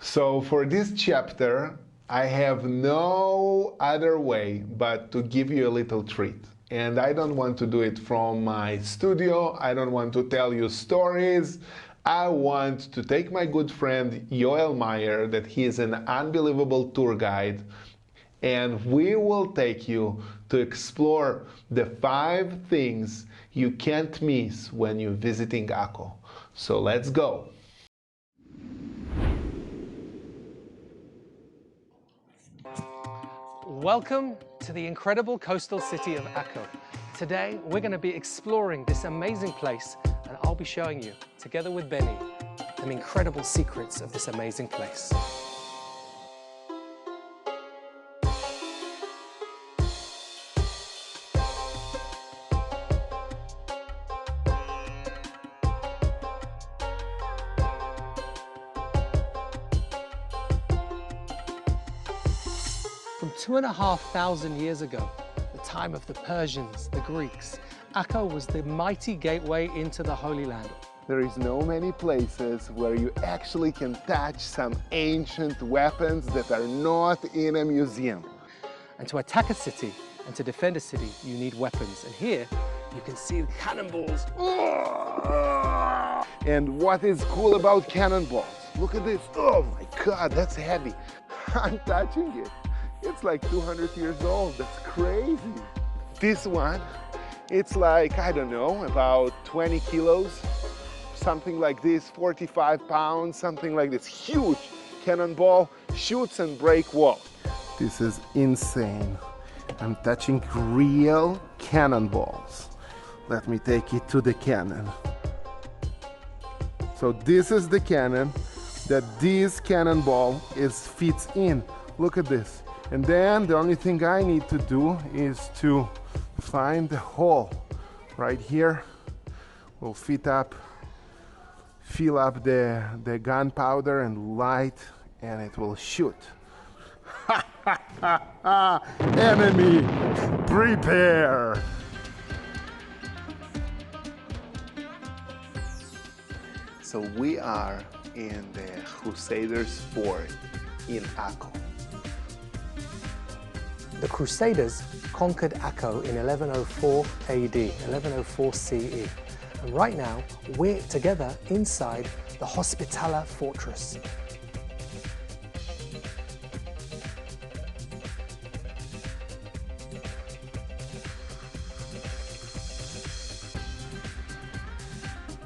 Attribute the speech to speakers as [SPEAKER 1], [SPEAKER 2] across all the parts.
[SPEAKER 1] So for this chapter, I have no other way but to give you a little treat. And I don't want to do it from my studio. I don't want to tell you stories. I want to take my good friend Joel Meyer, that he is an unbelievable tour guide, and we will take you to explore the 5 things you can't miss when you're visiting Akko. So let's go.
[SPEAKER 2] Welcome to the incredible coastal city of Akko. Today we're going to be exploring this amazing place, and I'll be showing you, together with Benny, some incredible secrets of this amazing place. From 2,500 years ago, the time of the Persians, the Greeks, Akko was the mighty gateway into the Holy Land.
[SPEAKER 1] There is no many places where you actually can touch some ancient weapons that are not in a museum.
[SPEAKER 2] And to attack a city and to defend a city, you need weapons. And here, you can see cannonballs.
[SPEAKER 1] And what is cool about cannonballs? Look at this. Oh my God, that's heavy. I'm touching it. It's like 200 years old. That's crazy. This one, it's like, I don't know, about 20 kilos, something like this, 45 pounds, something like this. Huge cannonball, shoots and break walls. This is insane. I'm touching real cannonballs. Let me take it to the cannon. So this is the cannon that this cannonball fits in. Look at this. And then the only thing I need to do is to find the hole right here. We'll fill up the gunpowder and light, and it will shoot. Enemy, prepare! So we are in the Crusaders' fort in Akko.
[SPEAKER 2] The Crusaders conquered Akko in 1104 AD, 1104 CE. And right now, we're together inside the Hospitaller fortress.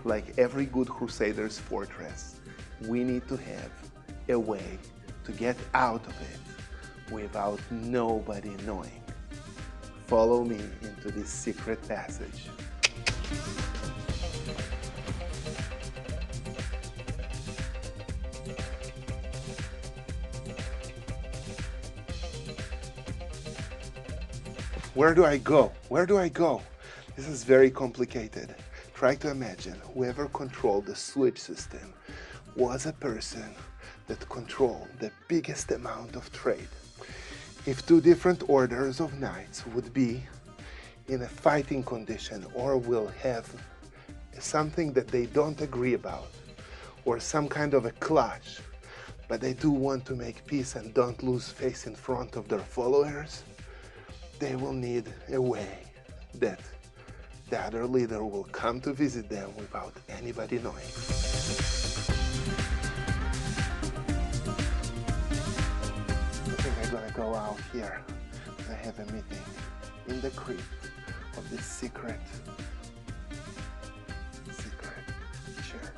[SPEAKER 1] Like every good Crusaders fortress, we need to have a way to get out of it without nobody knowing. Follow me into this secret passage. Where do I go? Where do I go? This is very complicated. Try to imagine whoever controlled the sewage system was a person that controlled the biggest amount of trade. If 2 different orders of knights would be in a fighting condition or will have something that they don't agree about or some kind of a clash, but they do want to make peace and don't lose face in front of their followers, they will need a way that the other leader will come to visit them without anybody knowing. I think I'm gonna go out here. I have a meeting in the crypt of this secret church.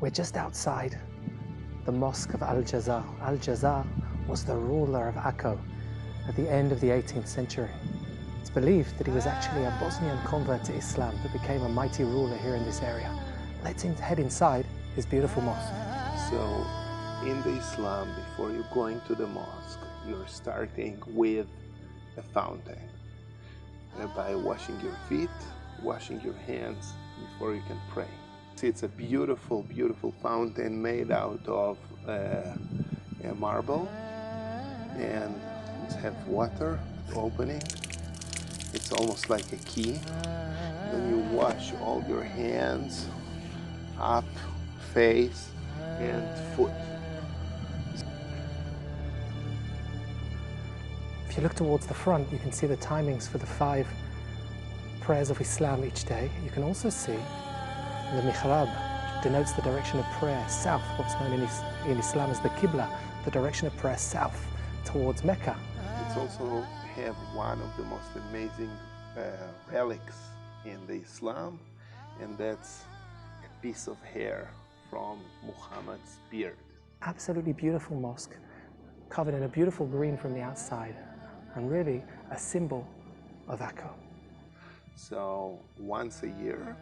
[SPEAKER 2] We're just outside the Mosque of Al-Jazar. Al-Jazar was the ruler of Akko at the end of the 18th century. It's believed that he was actually a Bosnian convert to Islam that became a mighty ruler here in this area. Let's head inside his beautiful mosque.
[SPEAKER 1] So, in the Islam, before you're going to the mosque, you're starting with a fountain. By washing your feet, washing your hands before you can pray. It's a beautiful, beautiful fountain made out of marble, and it has water opening, It's almost like a key. Then you wash all your hands, up, face, and foot.
[SPEAKER 2] If you look towards the front, you can see the timings for the 5 prayers of Islam each day. You can also see the mihrab, which denotes the direction of prayer south, what's known in Islam as the Qibla, the direction of prayer south towards Mecca.
[SPEAKER 1] It's also have one of the most amazing relics in the Islam, and that's a piece of hair from Muhammad's beard.
[SPEAKER 2] Absolutely beautiful mosque, covered in a beautiful green from the outside, and really a symbol of Akko.
[SPEAKER 1] So once a year,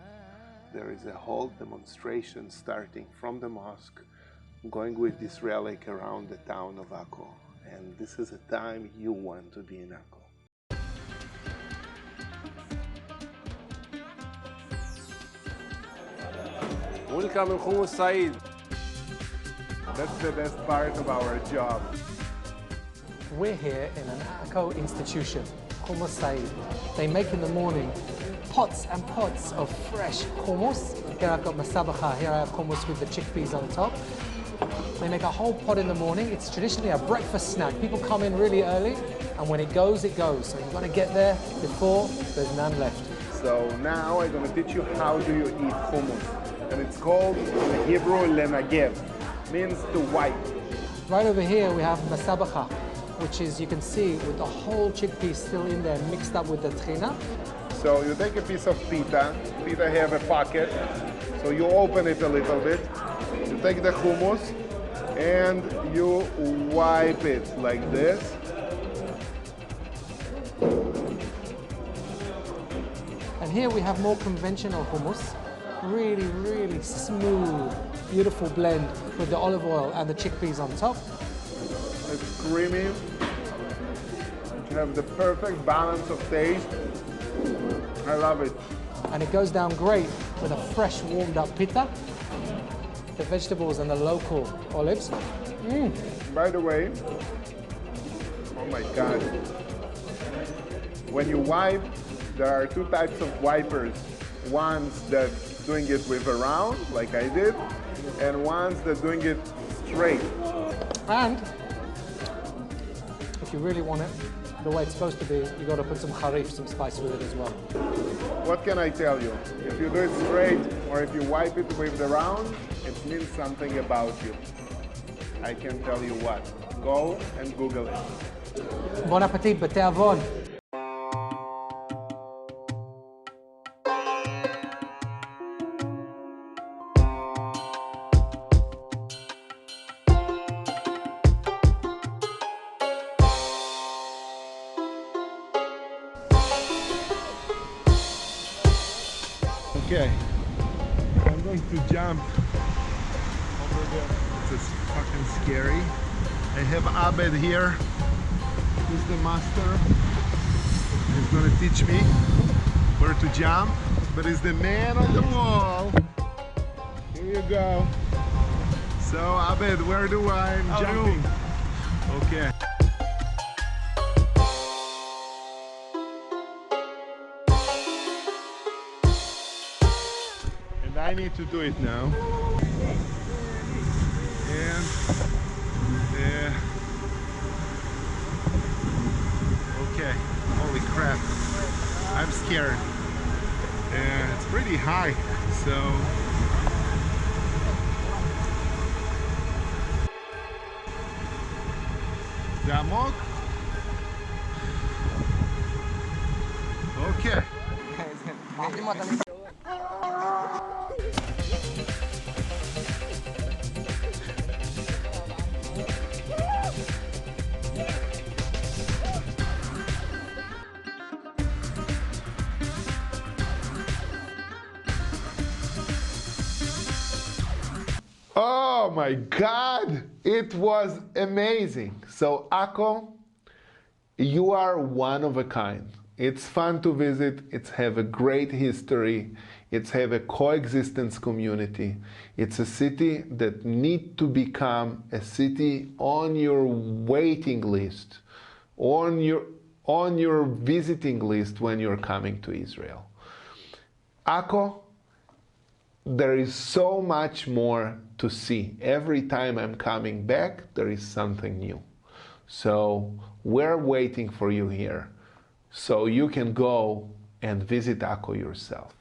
[SPEAKER 1] there is a whole demonstration starting from the mosque, going with this relic around the town of Akko. And this is a time you want to be in Akko.
[SPEAKER 3] Welcome in Hummus Said.
[SPEAKER 1] That's the best part of our job.
[SPEAKER 2] We're here in an Akko institution, Hummus Said. They make in the morning pots and pots of fresh hummus. Here I've got masabacha, here I have hummus with the chickpeas on top. They make a whole pot in the morning. It's traditionally a breakfast snack. People come in really early, and when it goes, it goes. So you've got to get there before there's none left.
[SPEAKER 1] So now I'm going to teach you how do you eat hummus. And it's called in Hebrew lenagev, means to wipe.
[SPEAKER 2] Right over here we have masabacha, which is, you can see, with the whole chickpea still in there, mixed up with the trina.
[SPEAKER 1] So you take a piece of pita. Pita have a pocket, so you open it a little bit. You take the hummus and you wipe it like this.
[SPEAKER 2] And here we have more conventional hummus. Really, really smooth, beautiful blend with the olive oil and the chickpeas on top.
[SPEAKER 1] It's creamy. You have the perfect balance of taste. I love it.
[SPEAKER 2] And it goes down great with a fresh, warmed up pita, the vegetables and the local olives.
[SPEAKER 1] By the way, oh my God. When you wipe, there are 2 types of wipers. Ones that doing it with a round, like I did, and ones that doing it straight.
[SPEAKER 2] And if you really want it the way it's supposed to be, you got to put some harif, some spice with it as well.
[SPEAKER 1] What can I tell you? If you do it straight or if you wipe it with the round, it means something about you. I can tell you what. Go and Google it.
[SPEAKER 2] Bon appetit, בתיאבון.
[SPEAKER 1] Okay, I'm going to jump over there. It's fucking scary. I have Abed here. He's the master. He's going to teach me where to jump, but he's the man on the wall. Here you go. So Abed, where do I'm jumping? Okay. I need to do it now. And okay, holy crap, I'm scared. It's pretty high, so Zamok. Okay. Oh my God, it was amazing. So Akko, you are one of a kind. It's fun to visit, it's have a great history, it's have a coexistence community. It's a city that need to become a city on your waiting list, on your
[SPEAKER 4] on your visiting list when you're coming to Israel. Akko, there is so much more to see. Every time I'm coming back, there is something new. So we're waiting for you here so you can go and visit Akko yourself.